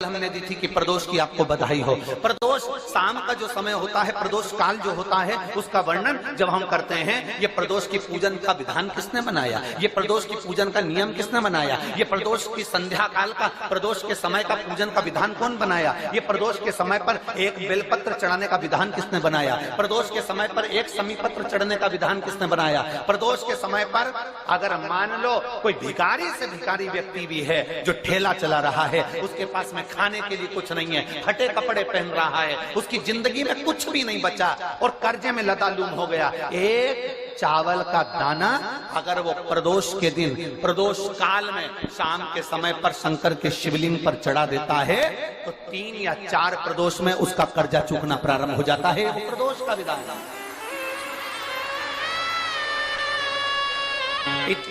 हमने दी थी कि प्रदोष की आपको बधाई हो। प्रदोष शाम का जो समय होता है, प्रदोष काल जो होता है, उसका वर्णन जब हम करते हैं, ये प्रदोष की पूजन का विधान किसने बनाया, ये प्रदोष की पूजन का नियम किसने बनाया, ये प्रदोष की संध्या काल का, प्रदोष के समय का पूजन का विधान कौन बनाया, ये प्रदोष के समय पर एक बेलपत्र चढ़ाने का विधान किसने बनाया, प्रदोष के समय पर एक समीपत्र चढ़ने का विधान किसने बनाया। प्रदोष के समय पर अगर मान लो कोई भिखारी से भिखारी व्यक्ति भी है जो ठेला चला रहा है, उसके पास में खाने के लिए कुछ नहीं है, फटे कपड़े पहन रहा है, उसकी जिंदगी में कुछ भी नहीं बचा और कर्जे में लतालूम हो गया, एक चावल का दाना अगर वो प्रदोष के दिन, प्रदोष काल में शाम के समय पर शंकर के शिवलिंग पर चढ़ा देता है तो 3 या 4 प्रदोष में उसका कर्जा चूकना प्रारंभ हो जाता है। वो प्रदोष का विधान।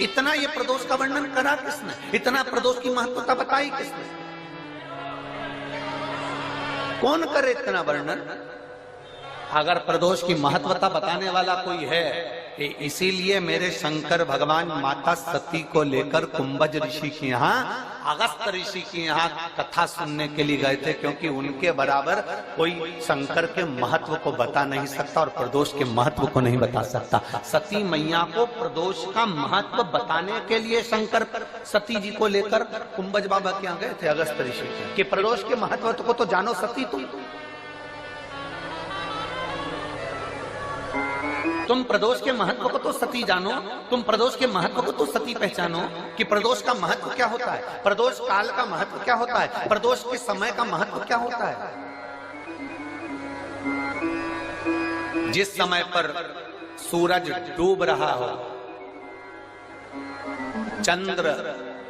इतना ये प्रदोष का वर्णन करा किसने, इतना प्रदोष की महत्वता बताई किसने, कौन करे इतना वर्णन। अगर प्रदोष की महत्वता बताने वाला कोई है, इसीलिए मेरे शंकर भगवान माता सती को लेकर कुंभज ऋषि के यहाँ, अगस्त ऋषि के यहाँ कथा सुनने के लिए गए थे, क्योंकि उनके बराबर कोई शंकर के महत्व को बता नहीं सकता और प्रदोष के महत्व को नहीं बता सकता। सती मैया को प्रदोष का महत्व बताने के लिए शंकर सती जी को लेकर कुंभज बाबा के यहाँ गए थे, अगस्त ऋषि के, कि प्रदोष के महत्व को तो जानो सती, तुम प्रदोष के महत्व को तो सती जानो, तुम प्रदोष के महत्व को तो सती पहचानो कि प्रदोष का महत्व क्या होता है, प्रदोष काल का महत्व क्या होता है, प्रदोष के समय का महत्व क्या होता है। जिस समय पर सूरज डूब रहा हो, चंद्र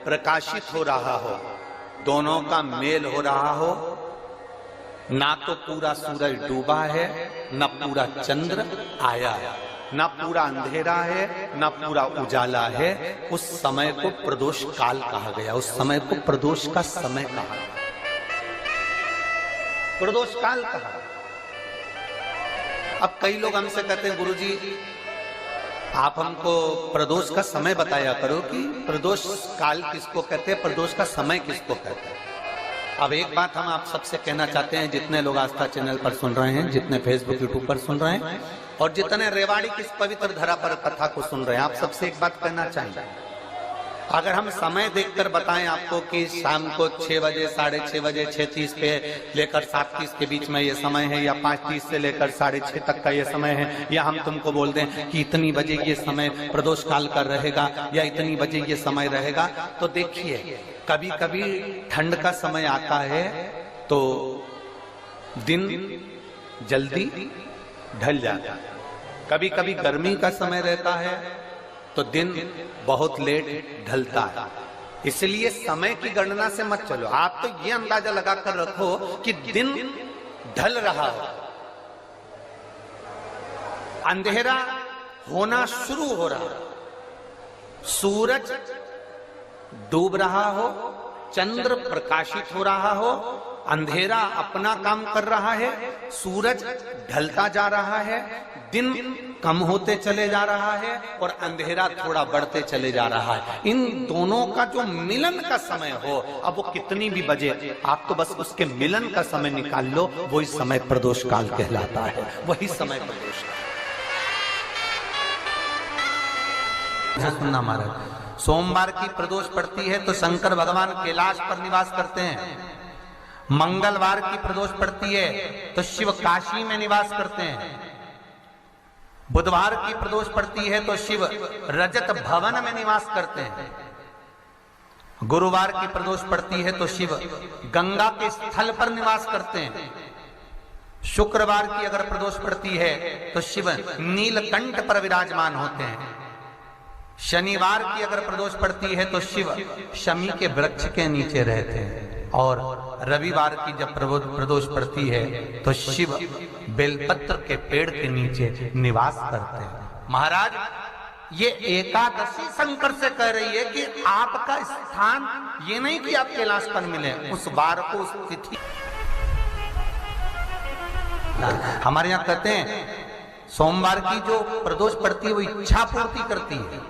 प्रकाशित हो रहा हो, दोनों का मेल हो रहा हो, ना तो पूरा सूरज डूबा है, न पूरा चंद्र आया है, न पूरा अंधेरा है, न पूरा उजाला है, उस समय को प्रदोष काल कहा गया, उस समय को प्रदोष का समय कहा, प्रदोष काल कहा। अब कई लोग हमसे कहते हैं, गुरुजी आप हमको प्रदोष का समय बताया करो कि प्रदोष काल किसको कहते हैं, प्रदोष का समय किसको कहते हैं। अब एक बात हम आप सबसे कहना चाहते हैं, जितने लोग आस्था चैनल पर सुन रहे हैं, जितने फेसबुक यूट्यूब पर सुन रहे हैं और जितने रेवाड़ी की इस पवित्र धरा पर कथा को सुन रहे हैं, आप सबसे एक बात कहना चाहिए। अगर हम समय देखकर बताएं आपको कि शाम को 6 बजे, 6:30 बजे, 6:30 पे लेकर 7:30 के बीच में ये समय है, या 5:30 से लेकर 6:30 तक का ये समय है, या हम तुमको बोल दें कि इतनी बजे ये समय प्रदोष काल का रहेगा या इतनी बजे ये समय रहेगा, तो देखिए कभी कभी ठंड का समय आता है तो दिन जल्दी ढल जाता है, कभी कभी गर्मी का समय रहता है तो दिन बहुत लेट ढलता है। इसलिए समय की गणना से मत चलो, आप तो ये अंदाजा लगाकर रखो कि दिन ढल रहा हो, अंधेरा होना शुरू हो रहा, सूरज डूब रहा हो, चंद्र प्रकाशित हो रहा हो, अंधेरा अपना काम कर रहा है, सूरज ढलता जा रहा है, दिन कम होते चले जा रहा है और अंधेरा थोड़ा बढ़ते चले जा रहा है। इन दोनों का जो मिलन का समय हो, अब वो कितनी भी बजे, आप तो बस उसके मिलन का समय निकाल लो, वही समय प्रदोष काल कहलाता है, वही समय प्रदोष काल। सुनना महाराज, सोमवार की प्रदोष पड़ती है तो शंकर भगवान कैलाश पर निवास करते हैं, मंगलवार की प्रदोष पड़ती है तो शिव काशी में निवास करते हैं, बुधवार की प्रदोष पड़ती है तो शिव रजत भवन में निवास करते हैं, गुरुवार की प्रदोष पड़ती है तो शिव गंगा के स्थल पर निवास करते हैं, शुक्रवार की अगर प्रदोष पड़ती है तो शिव नीलकंठ पर विराजमान होते हैं, शनिवार की अगर प्रदोष पड़ती है तो शिव शमी के वृक्ष के नीचे रहते हैं, और रविवार की जब प्रदोष पड़ती है तो शिव बेलपत्र के पेड़ के नीचे निवास करते हैं। महाराज ये एकादशी शंकर से कह रही है कि आपका स्थान ये नहीं कि आप कैलाश पर मिले, उस बार को, उस तिथि। हमारे यहाँ कहते हैं सोमवार की जो प्रदोष पड़ती है वो इच्छा पूर्ति करती है,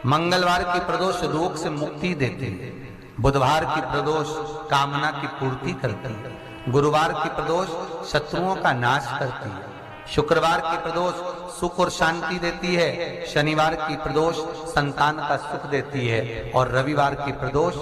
मंगलवार की प्रदोष रोग से मुक्ति देती है, बुधवार की प्रदोष कामना की पूर्ति करती है, गुरुवार की प्रदोष शत्रुओं का नाश करती है, शुक्रवार की प्रदोष सुख और शांति देती है, शनिवार की प्रदोष संतान का सुख देती है और रविवार की प्रदोष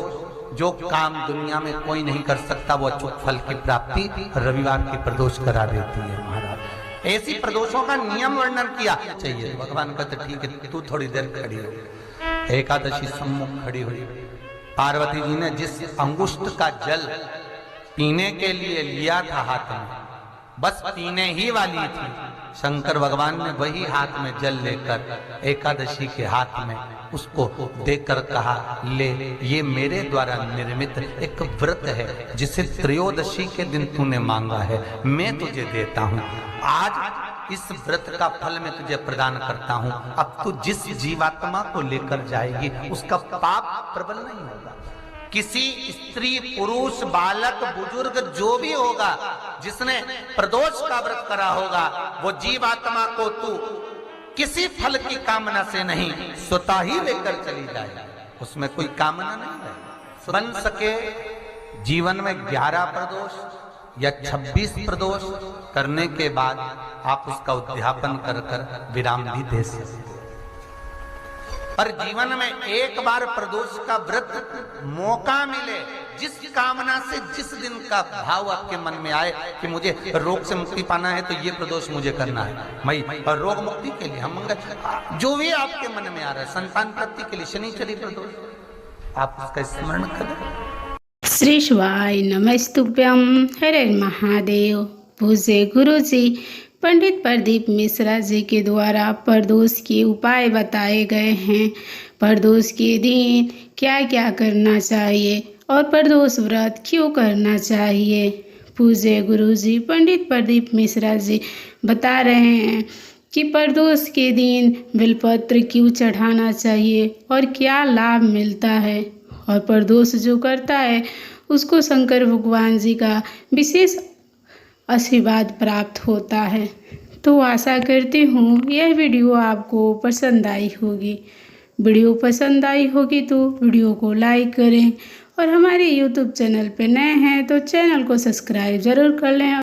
जो काम दुनिया में कोई नहीं कर सकता वो अचूक फल की प्राप्ति रविवार की प्रदोष करा देती है। महाराज ऐसी प्रदोषों का नियम वर्णन किया चाहिए। भगवान कहते ठीक है तू थोड़ी देर खड़ी हो। एकादशी सम्मुख खड़ी हुई, पार्वती जी ने जिस अंगुष्ठ का जल पीने के लिए लिया था हाथ में, बस पीने ही वाली थी, शंकर भगवान ने वही हाथ में जल लेकर एकादशी के हाथ में उसको देकर कहा ले, ये मेरे द्वारा निर्मित एक व्रत है जिसे त्रयोदशी के दिन तूने मांगा है, मैं तुझे देता हूँ। आज इस व्रत का फल मैं तुझे प्रदान करता हूँ। अब तू जिस जीवात्मा को लेकर जाएगी उसका पाप प्रबल नहीं होगा। किसी स्त्री पुरुष बालक बुजुर्ग जो भी होगा जिसने प्रदोष का व्रत करा होगा वो जीवात्मा को तू किसी फल की कामना से नहीं स्वतः ही लेकर चली जाए, उसमें कोई कामना नहीं है। बन सके जीवन में 11 प्रदोष या 26 प्रदोष करने के बाद आप उसका उद्यापन कर कर विराम भी दे सकते। पर जीवन में एक बार प्रदोष का व्रत मौका मिले, जिस कामना से जिस दिन का भाव आपके मन में आए कि मुझे रोग से मुक्ति पाना है तो ये प्रदोष मुझे करना है, मैं और रोग मुक्ति के लिए हम मंगल जो भी आपके मन में आ रहा है, संतान प्राप्ति के लिए शनिचरी प्रदोष आप उसका स्मरण करें। श्री शिवाय नमस्तुभ्यं। हरे महादेव। पूज्य गुरु जी पंडित प्रदीप मिश्रा जी के द्वारा प्रदोष के उपाय बताए गए हैं। प्रदोष के दिन क्या क्या करना चाहिए और प्रदोष व्रत क्यों करना चाहिए। पूज्य गुरु जी पंडित प्रदीप मिश्रा जी बता रहे हैं कि प्रदोष के दिन बिलपत्र क्यों चढ़ाना चाहिए और क्या लाभ मिलता है, और प्रदोष जो करता है उसको शंकर भगवान जी का विशेष आशीर्वाद प्राप्त होता है। तो आशा करती हूँ यह वीडियो आपको पसंद आई होगी। वीडियो पसंद आई होगी तो वीडियो को लाइक करें और हमारे YouTube चैनल पर नए हैं तो चैनल को सब्सक्राइब ज़रूर कर लें।